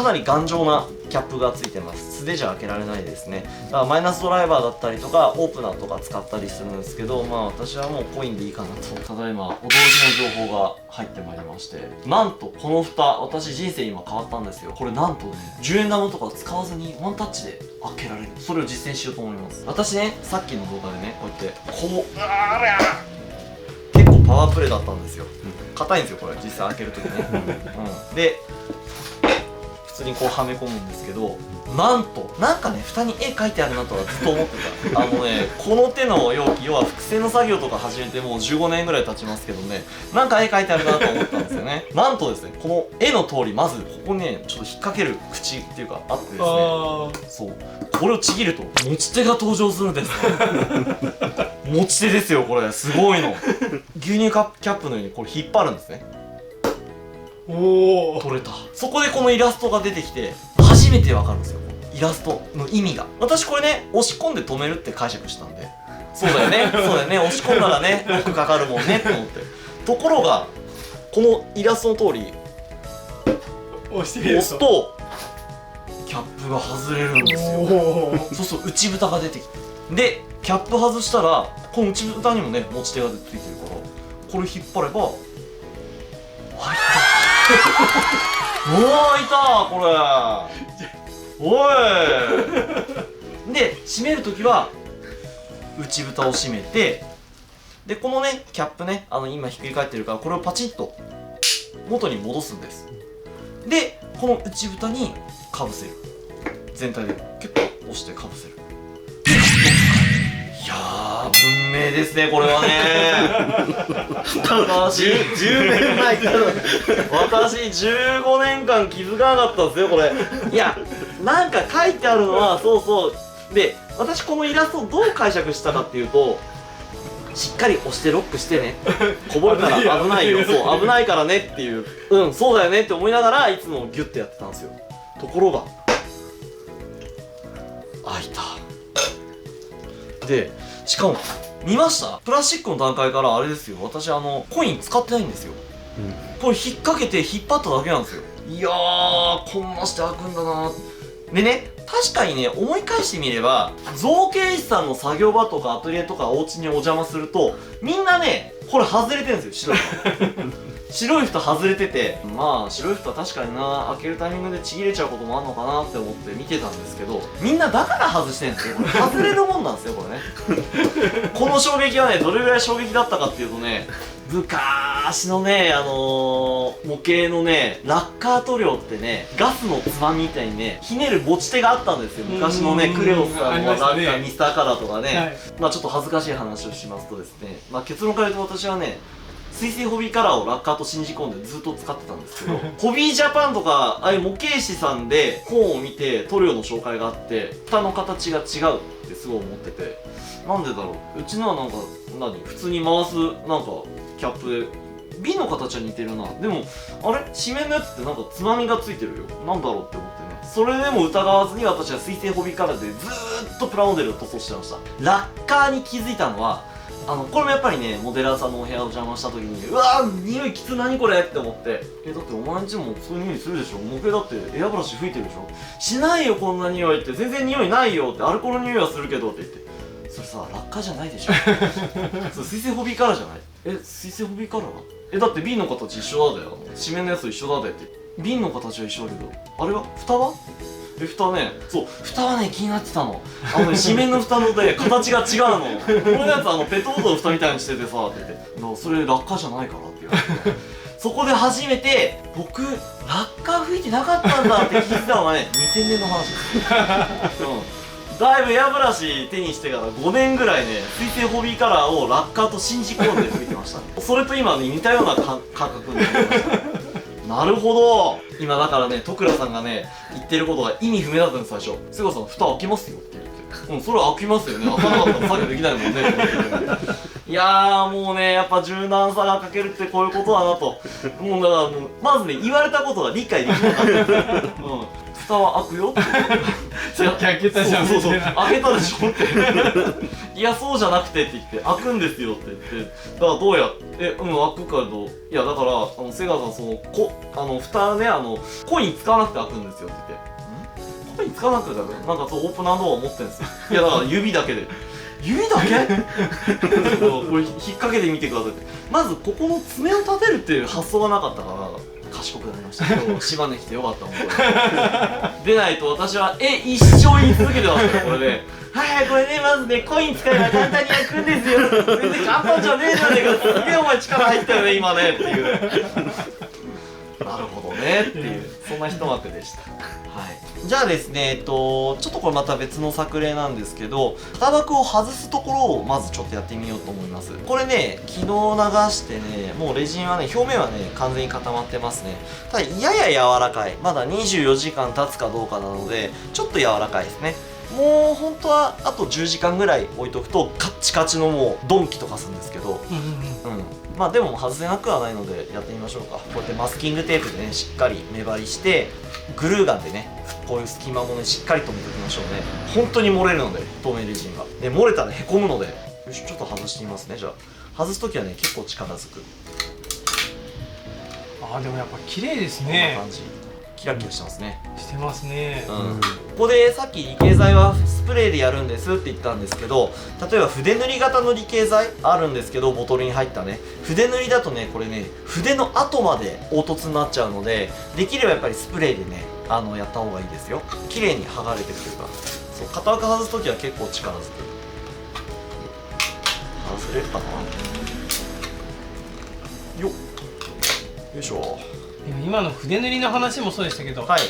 かなり頑丈なキャップがついてます。素手じゃ開けられないですね。だからマイナスドライバーだったりとかオープナーとか使ったりするんですけど、まあ私はもうコインでいいかなと。ただいま驚きの情報が入ってまいりまして、なんとこの蓋、私人生今変わったんですよ。これなんとね、10円玉とか使わずにワンタッチで開けられる。それを実践しようと思います。私ね、さっきの動画でね、こうやってこう結構パワープレイだったんですよ。硬いんですよこれ、実際開けるときね。で普通にこうはめ込むんですけど、なんとなんかね、蓋に絵描いてあるなとはずっと思ってた。この手の要は複製の作業とか始めてもう15年ぐらい経ちますけどね、なんか絵描いてあるなと思ったんですよね。なんとですね、この絵の通り、まずここにねちょっと引っ掛ける口っていうかあってですね、そう、これをちぎると持ち手が登場するんです。持ち手ですよこれ、すごいの。牛乳キャップのようにこれ引っ張るんですね。おお、取れた。そこでこのイラストが出てきて初めてわかるんですよ、イラストの意味が。私これね、押し込んで止めるって解釈したんで、そうだよねそうだよね、押し込んだらねロックかかるもんねって思って。ところがこのイラストの通り押してみる押すとキャップが外れるんですよ。そうそう、内蓋が出てきて、でキャップ外したらこの内蓋にもね持ち手がついてるから、これ引っ張れば開いた。うわー、開いたこれ。おいで、閉めるときは内蓋を閉めて、でこのねキャップね、今ひっくり返ってるから、これをパチッと元に戻すんです。でこの内蓋にかぶせる。全体で結構押してかぶせる。いやー、文明ですねこれはね。私10年前から私15年間気づかなかったんですよこれ。いや、なんか書いてあるのはそうそうで、私このイラストをどう解釈したかっていうと、しっかり押してロックしてね、こぼれたら危ないよ、そう危ないからねっていう、そうだよねって思いながらいつもギュッてやってたんですよ。ところが開いた。でしかも見ました？プラスチックの段階からあれですよ、私コイン使ってないんですよ。これ引っ掛けて引っ張っただけなんですよ。いやー、こんなして開くんだな。でね、確かにね、思い返してみれば造形師さんの作業場とかアトリエとかお家にお邪魔すると、みんなねこれ外れてるんですよ、白いの。白い蓋外れてて、まあ白い蓋確かにな、開けるタイミングでちぎれちゃうこともあんのかなって思って見てたんですけど、みんなだから外してんですよこれ。外れるもんなんですよこれね。この衝撃はね、どれぐらい衝撃だったかっていうとね、昔のね、模型のね、ラッカー塗料ってね、ガスのつまみみたいにね、ひねる持ち手があったんですよ。昔のね、クレオスさんのラッカー、ミスターカラーとかね。まあちょっと恥ずかしい話をしますとですね、まあ結論から言うと私はね、水性ホビーカラーをラッカーと信じ込んでずっと使ってたんですけど、ホビージャパンとかああいう模型師さんで本を見て塗料の紹介があって、蓋の形が違うってすごい思ってて、なんでだろう、うちのはなんか普通に回すなんかキャップで瓶の形は似てるな。でもあれ、紙面のやつってなんかつまみがついてるよ、なんだろうって思ってね。それでも疑わずに私は水性ホビーカラーでずーっとプラモデルを塗装してました。ラッカーに気づいたのは、これもやっぱりね、モデラーさんのお部屋を邪魔した時に、うわー、匂いきつ、何これって思って、だってお前んちもそういう匂いするでしょ、模型だってエアブラシ吹いてるでしょ、しないよこんな匂いって、全然匂いないよって、アルコールの匂いはするけどって言って、それさ、ラッカーじゃないでしょ。それ水性ホビーカラーじゃない？水性ホビーカラー？だって瓶の形一緒だよ、紙面のやつと一緒だでって。瓶の形は一緒だけど、あれは蓋は？蓋ね、そう、蓋はね気になってたの。紙面の蓋ので形が違うの。このやつペットボトルの蓋みたいにしててさって言って、それラッカーじゃないからって言われて、そこで初めて僕ラッカー吹いてなかったんだって聞いてたのがね、2000年の話です。だいぶエアブラシ手にしてから5年ぐらいね、水性ホビーカラーをラッカーと信じ込んで吹いてましたね。それと今ね、似たような感覚になりました。なるほど。今だからね、徳倉さんがね言ってることが意味不明だったんです最初。菅さん蓋開けますよって言って、それは開きますよね。開かなかったら作業できないもんね。いやーもうね、やっぱ柔軟さが欠けるってこういうことだなと。もうだからもう、まずね、言われたことが理解できなかった。蓋は開くよって。さっき開けたじゃん。そう開けたでしょって。いや、そうじゃなくてって言って、開くんですよって言って、だからどうや開くかと、いや、だから、瀬川さん、蓋ね、コイン使わなくて開くんですよって言って。コイン使わなくて開く？なんかそう、オープナードア持ってるんですよ。いや、だから指だけで。指だけこれ引っ掛けてみてくださいって。まずここの爪を立てるっていう発想がなかったから賢くなりました。今日島根来てよかったもんこれでないと私は一生言い続けてますよこれで。はいこれねまずねコイン使えば簡単に開くんですよ。全然簡単じゃねえじゃねえか。すげえお前力入ったよね今ねっていう。なるほどねっていうそんな一幕でした。はい、じゃあですねちょっとこれまた別の作例なんですけど、型枠を外すところをまずちょっとやってみようと思います。これね昨日流してね、もうレジンはね表面はね完全に固まってますね。ただやや柔らかい、まだ24時間経つかどうかなのでちょっと柔らかいですね。もう本当はあと10時間ぐらい置いとくとカッチカチのもうドンキとかするんですけど、まあでも外せなくはないのでやってみましょうか。こうやってマスキングテープでねしっかり目張りしてグルーガンでねこういう隙間もねしっかり留めておきましょうね。本当に漏れるので透明レジンがで漏れたらへこむので、よしちょっと外してみますね。じゃあ外す時はね結構力づく。でもやっぱ綺麗ですこんね。な感じキラキラしてますね。してますね。ここでさっき理系剤はスプレーでやるんですって言ったんですけど、例えば筆塗り型の理系剤あるんですけどボトルに入ったね筆塗りだとねこれね筆の後まで凹凸になっちゃうので、できればやっぱりスプレーでねやった方がいいですよ。綺麗に剥がれてくるから。そう型枠外す時は結構力づく。外れるかな。よいしょ。でも今の筆塗りの話もそうでしたけど、はい、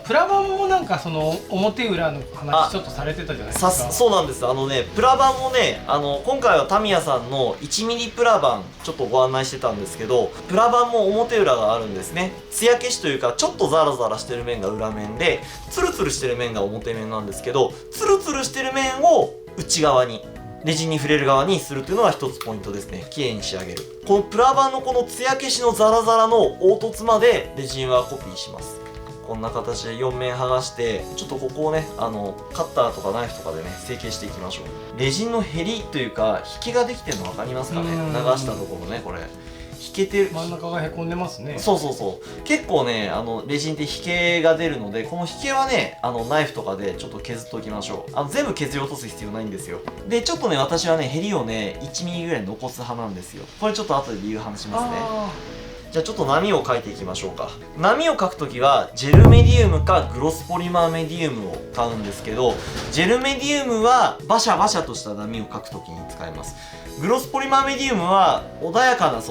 プラ板もなんかその表裏の話ちょっとされてたじゃないですか。そうなんです。プラ板もね今回はタミヤさんの1ミリプラ板ちょっとご案内してたんですけど、プラ板も表裏があるんですね。艶消しというかちょっとザラザラしてる面が裏面でツルツルしてる面が表面なんですけど、ツルツルしてる面を内側にレジンに触れる側にするというのが一つポイントですね。綺麗に仕上げる。このプラ板のこの艶消しのザラザラの凹凸までレジンはコピーします。こんな形で4面剥がしてちょっとここをねカッターとかナイフとかでね成形していきましょう。レジンの減りというか引きができてるの分かりますかね。流したところねこれ引けてる。真ん中がへこんでますね。そう結構ねレジンって引けが出るので、この引けはねナイフとかでちょっと削っておきましょう。全部削り落とす必要ないんですよ。でちょっとね私はね減りをね1ミリぐらい残す派なんですよ。これちょっと後で理由話しますね。じゃあちょっと波を描いていきましょうか。波を描くときはジェルメディウムかグロスポリマーメディウムを買うんですけど、ジェルメディウムはバシャバシャとした波を描くときに使います。グロスポリマーメディウムは穏やかな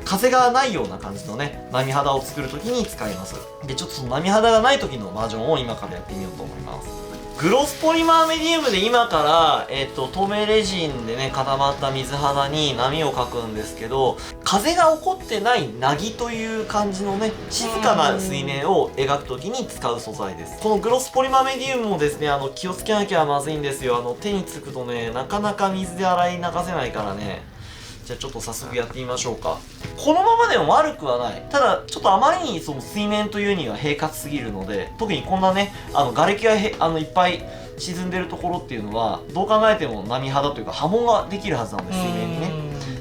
風がないような感じのね波肌を作るときに使います。でちょっとその波肌がない時のバージョンを今からやってみようと思います。グロスポリマーメディウムで今から、透明レジンでね固まった水肌に波を描くんですけど、風が起こってない凪という感じのね静かな水面を描くときに使う素材です。このグロスポリマーメディウムもですね気をつけなきゃまずいんですよ。手につくとねなかなか水で洗い流せないからね。じゃあちょっと早速やってみましょうか。このままでも悪くはない。ただちょっとあまりにその水面というには平滑すぎるので、特にこんなね瓦礫がいっぱい沈んでるところっていうのはどう考えても波肌というか波紋ができるはずなので、水面にね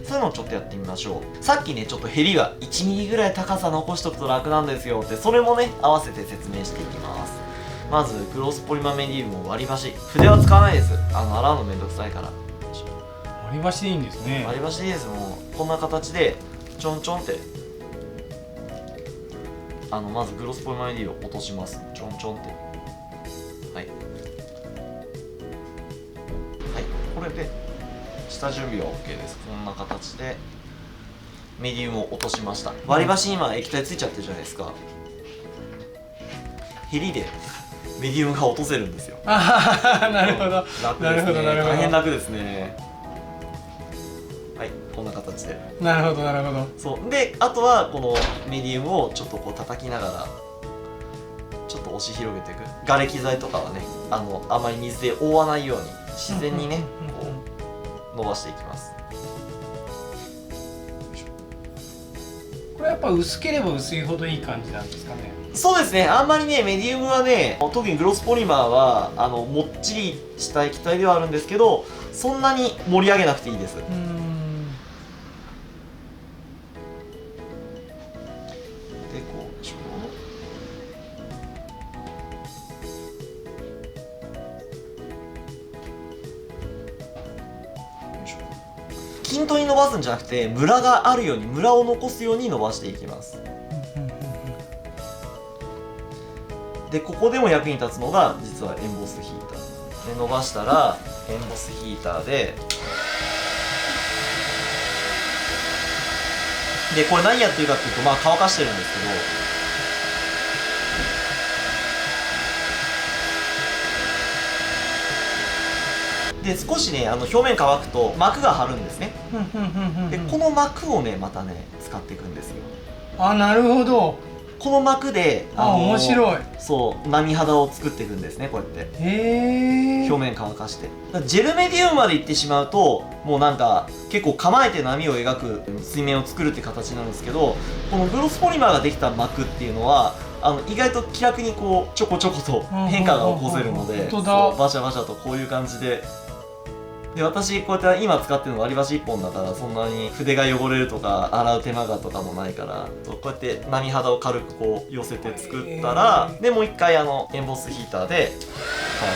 そういうのをちょっとやってみましょう。さっきねちょっとヘリが1ミリぐらい高さ残しとくと楽なんですよって、それもね合わせて説明していきます。まずグロスポリマーメディウムを割り箸、筆は使わないです。洗うのめんどくさいから。割り箸でいいんですね。割り箸でいいです。もうこんな形でちょんちょんってまずグロスポリマーメディウムを落とします。ちょんちょんってはいこれで下準備は OK です。こんな形でメディウムを落としました。割り箸に今液体ついちゃってるじゃないですか。ヘリでメディウムが落とせるんですよ。なるほど。楽ですね。大変楽ですね。はい、こんな形で。なるほどなるほど。そうであとはこのメディウムをちょっとこう叩きながらちょっと押押し広げていく。瓦礫材とかはねあまり水で覆わないように自然にねこう伸ばしていきます。これやっぱ薄ければ薄いほどいい感じなんですかね。そうですね、あんまりねメディウムはね、特にグロスポリマーはもっちりした液体ではあるんですけど、そんなに盛り上げなくていいです。でこうでしょう。均等に伸ばすんじゃなくて、ムラがあるように、ムラを残すように伸ばしていきます。でここでも役に立つのが実はエンボスヒーターで、伸ばしたらエンボスヒーターでこれ何やってるかっていうと、乾かしてるんですけど、で少しね表面乾くと膜が張るんですね。でこの膜をねまたね使っていくんですよ。あ、なるほど。この膜で面白い。そう波肌を作っていくんですね、こうやって。へえ。表面乾かして。ジェルメディウムまでいってしまうともうなんか結構構えて波を描く水面を作るって形なんですけど、このグロスポリマーができた膜っていうのは意外と気楽にこうちょこちょこと変化が起こせるので、そうバシャバシャとこういう感じで。で私こうやって今使ってるの割り箸1本だから、そんなに筆が汚れるとか洗う手間がとかもないから、こうやって波肌を軽くこう寄せて作ったら、でもう一回エンボスヒーターで乾か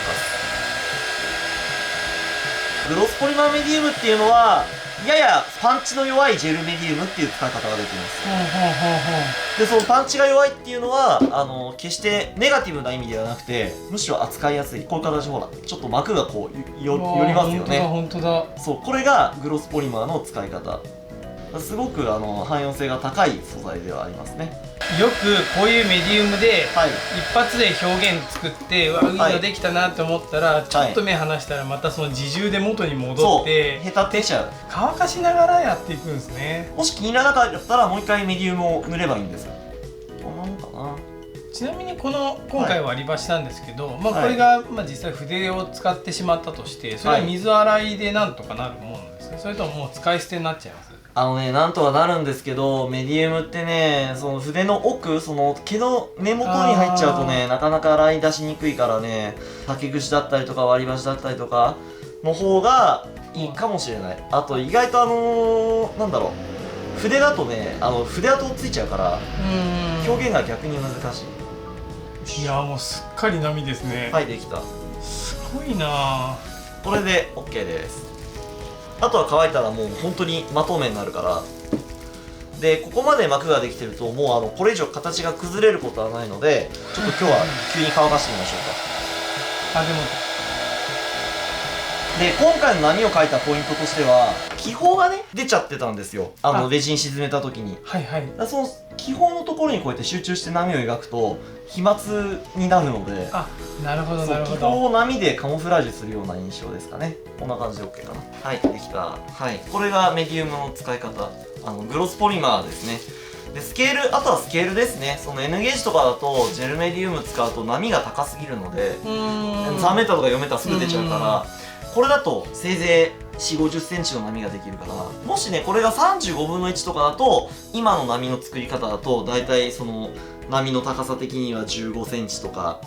す。グロスポリマーメディウムっていうのはややパンチの弱いジェルメディウムっていう使い方ができます。でそのパンチが弱いっていうのは決してネガティブな意味ではなくて、むしろ扱いやすい。こういう形、ほらちょっと膜がこう寄りますよね。本当だ。そうこれがグロスポリマーの使い方。すごく汎用性が高い素材ではありますね。よくこういうメディウムではい一発で表現作っていいのできたなと思ったら、ちょっと目離したらまたその自重で元に戻ってへたってちゃう。乾かしながらやっていくんですね。もし気にならなかったらもう一回メディウムを塗ればいいんです。こんなもんかな。ちなみに今回割り箸なんですけど、これが実際筆を使ってしまったとして、それは水洗いでなんとかなるものなんですね。それとももう使い捨てになっちゃいます？なんとかなるんですけど、メディウムってね、その筆の奥、その毛の根元に入っちゃうとね、なかなか洗い出しにくいからね、竹串だったりとか割り箸だったりとかの方がいいかもしれない。あと意外となんだろう、筆だとね、筆跡ついちゃうから表現が逆に難しい。いやもうすっかり波ですね。はい、できた。すごいな。これで OK です。あとは乾いたらもう本当にまとめになるから。でここまで膜ができてるともうこれ以上形が崩れることはないので、ちょっと今日は急に乾かしてみましょうか。でもで今回の波を描いたポイントとしては、気泡がね出ちゃってたんですよ、レジン沈めた時に。その気泡のところにこうやって集中して波を描くと飛沫になるので、なるほどなるほど。気泡を波でカモフラージュするような印象ですかね。こんな感じで OK かな。はい、できた。はい、これがメディウムの使い方。グロスポリマーですね。でスケール、あとはスケールですね。その N ゲージとかだとジェルメディウム使うと波が高すぎるので、3m とか 4m すぐ出ちゃうから、これだとせいぜい4、50センチの波ができるから、もしねこれが35分の1とかだと、今の波の作り方だとだいたいその波の高さ的には15センチとか、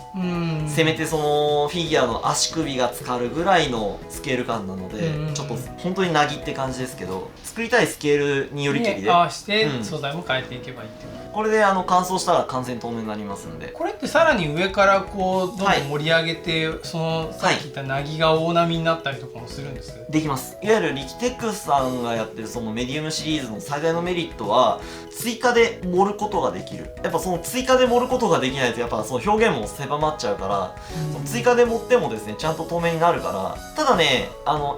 せめてそのフィギュアの足首が浸かるぐらいのスケール感なので、ちょっと本当になぎって感じですけど、作りたいスケールによりけりで合わせて素材も変えていけばいいっていう。これで乾燥したら完全透明になりますんで。これってさらに上からこうどんどん盛り上げて、そのさっき言ったなぎが大波になったりとかもするんです？できます。いわゆるリキテックスさんがやってるそのメディウムシリーズの最大のメリットは、追加で盛ることができる。やっぱその追加で盛ることができないとやっぱその表現も狭まっちゃうから、その追加で盛ってもですねちゃんと透明になるから。ただね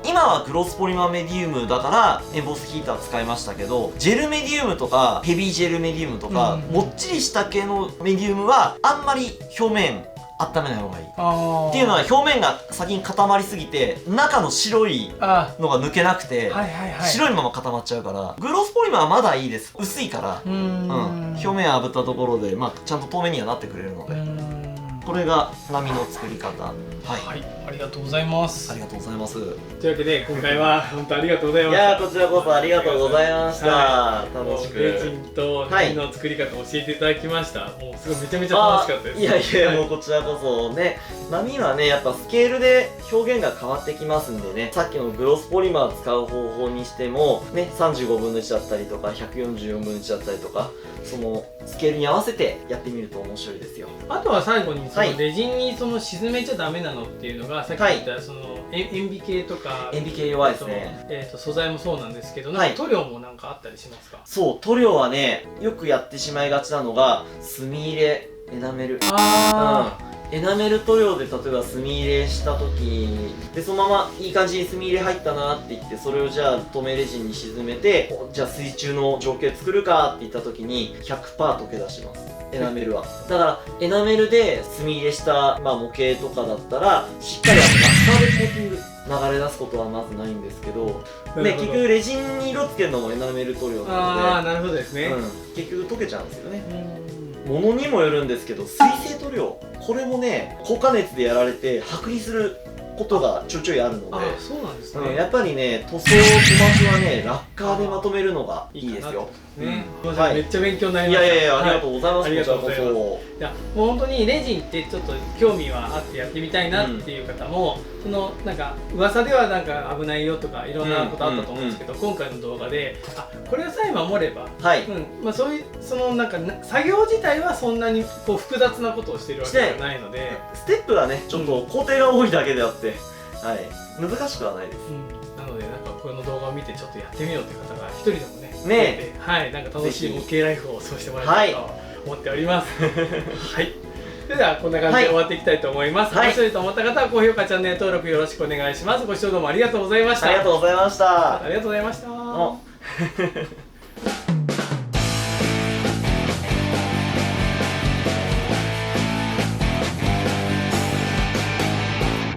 今はグロスポリマーメディウムだからエンボスヒーター使いましたけど、ジェルメディウムとかヘビージェルメディウムとか、もっちりした系のメディウムはあんまり表面温めない方がいい。っていうのは表面が先に固まりすぎて中の白いのが抜けなくて白いまま固まっちゃうから、グロスポリマーはまだいいです。薄いから表面炙ったところでちゃんと透明にはなってくれるので、ここれが波の作り方。はい、はい、ありがとうございます。ありがとうございます。というわけで今回は本当ありがとうございました。いやー、こちらこそありがとうございました。楽しくレジンと波の作り方を教えていただきました。もうすごいめちゃめちゃ楽しかったです。いやいや、もうこちらこそね、波はねやっぱスケールで表現が変わってきますんでね、さっきのグロスポリマー使う方法にしてもね、35分の1だったりとか144分の1だったりとか、そのスケールに合わせてやってみると面白いですよ。あとは最後にそのレジンにその沈めちゃダメなのっていうのが、さっき言ったその塩ビ系とか塩ビ系弱いですね。素材もそうなんですけど、なんか塗料もなんかあったりしますか？そう、塗料はねよくやってしまいがちなのが墨入れ、エナメル。エナメル塗料で例えば墨入れした時で、そのままいい感じに墨入れ入ったなって言って、それをじゃあ透明レジンに沈めて、じゃあ水中の情景作るかって言った時に 100% 溶け出します、エナメルは。だからエナメルで墨入れした、模型とかだったらしっかりラッカーでコーティング、流れ出すことはまずないんですけど、結局レジンに色つけるのもエナメル塗料なので、ああ、なるほどですね、結局溶けちゃうんですよね。ものにもよるんですけど、水性塗料、これもね高加熱でやられて剥離することがちょいちょいあるので、そうなんですね。やっぱりね塗装、塗膜はねラッカーでまとめるのがいいですよ。めっちゃ勉強になりました。いやいや、ありがとうございます。ありがとうございます。いや、もう本当にレジンってちょっと興味はあってやってみたいなっていう方も、そのなんか噂ではなんか危ないよとかいろんなことあったと思うんですけど、今回の動画でこれさえ守れば、そういうそのなんか作業自体はそんなにこう複雑なことをしてるわけではないので、ステップがねちょっと工程が多いだけであって、難しくはないです。なのでなんかこの動画を見てちょっとやってみようという方が一人でもね、なんか楽しい模型ライフを過ごしてもらえたらと思っております。はい。それではこんな感じで終わっていきたいと思います。面白いと思った方は高評価、チャンネル登録よろしくお願いします。ご視聴どうもありがとうございました。ありがとうございました。ありがとうございました。